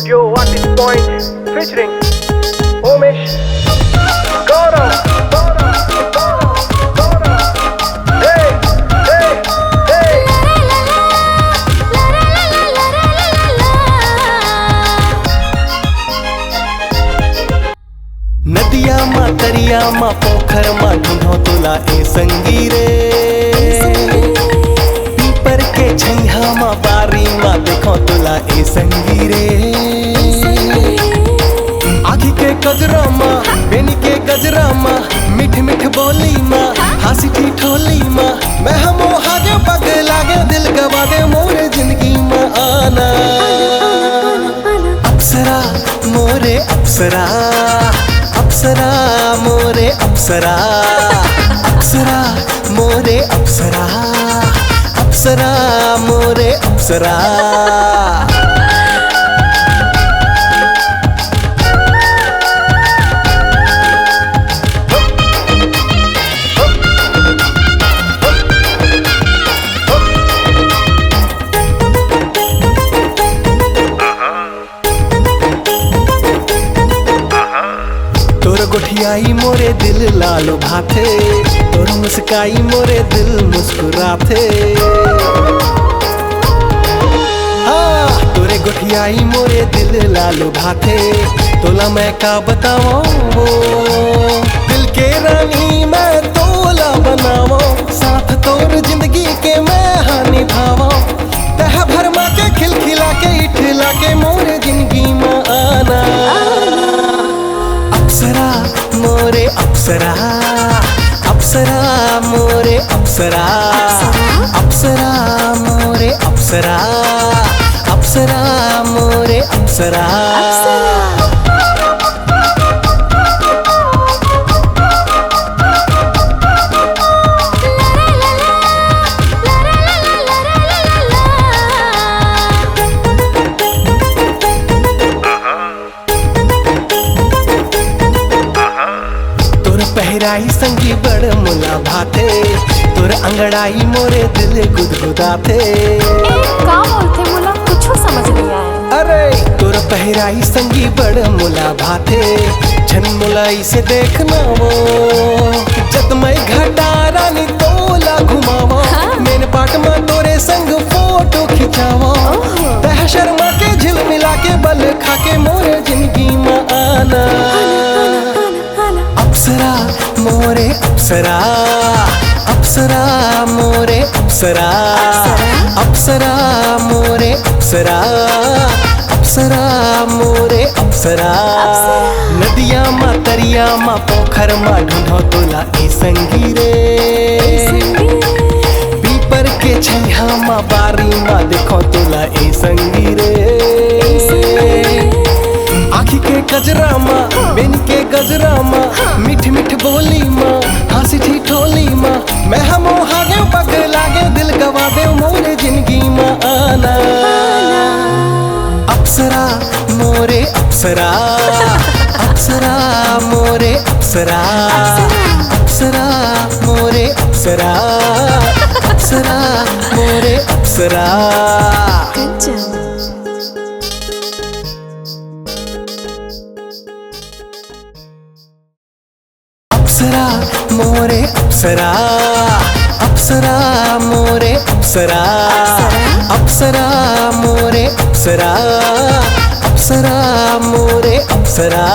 Studio Artist Point featuring Omesh Gaurav. Hey, hey, hey. नदिया मा तरिया मा पोखर मा ढूंढो तुला ए संगी रे। पीपर के छैहा मा बारी मा देखो तुला ए संगी रे। आँखी के गजरा मा बेनी के गजरा मा मिठ मिठ बोली मा हासी ठिठोली मा मैं हमो हागे पग लागे दिल गवा दे मोरे जिंदगी मा आना। अप्सरा मोरे अप्सरा, अप्सरा मोरे अप्सरा, अप्सरा मोरे अप्सरा, अप्सरा मोरे अप्सरा। तोर गुठियाई मोरे दिल लाल भाथे, तोर मुस्काई मोरे दिल मुस्कुराथे। तोरे गुठियाई मोरे दिल लाल भाथे, तोला मैं का बताऊं दिल के रानी मैं तोला बनावो। साथ तोर जिंदगी के मैं हानि भावो, तह भरमा के खिलखिला के इठला के मोरे जिंदगी में आना। अप्सरा मोरे अप्सरा, अप्सरा मोरे अप्सरा, अप्सरा मोरे अप्सरा, अप्सरा मोरे अप्सरा। पहराई संगी बड़ मुला भाते, तोर अंगड़ाई मोरे दिल गुदगुदाते। का बोलते मुला कुछ समझ नहीं आया। अरे तोर पहराई संगी बड़ मुला भाते, छन मुलाई से देखना वो जत मैं घटा रानी तोला घुमावो। मेरे पाट में तोरे संग फोटो खिंचावो, तह शर्मा के झिल मिला के बल खा के मोरे जिंदगी में आना। अप्सरा मोरे अप्सरा, अप्सरा मोरे अप्सरा, अप्सरा मोरे अप्सरा, अप्सरा मोरे अप्सरा। नदिया मा तरिया मा पोखर मा ढूंढो तुला ए संगी रे। पीपर के छैहा मा बारी मा देखो तुला ए संगी रे। आँखी के गजरा मा बेनी के गजरा मा मिठ मिठ बोली मा हासी ठिठोली मा मैं हमो हागे पग लागे दिल गवा दे मोरे जिंदगी मा आना। अप्सरा मोरे अप्सरा, अप्सरा मोरे अप्सरा, अप्सरा मोरे अप्सरा, अप्सरा मोरे अप्सरा। अप्सरा मोरे अप्सरा, अप्सरा मोरे अप्सरा, अप्सरा मोरे अप्सरा, अप्सरा मोरे अप्सरा।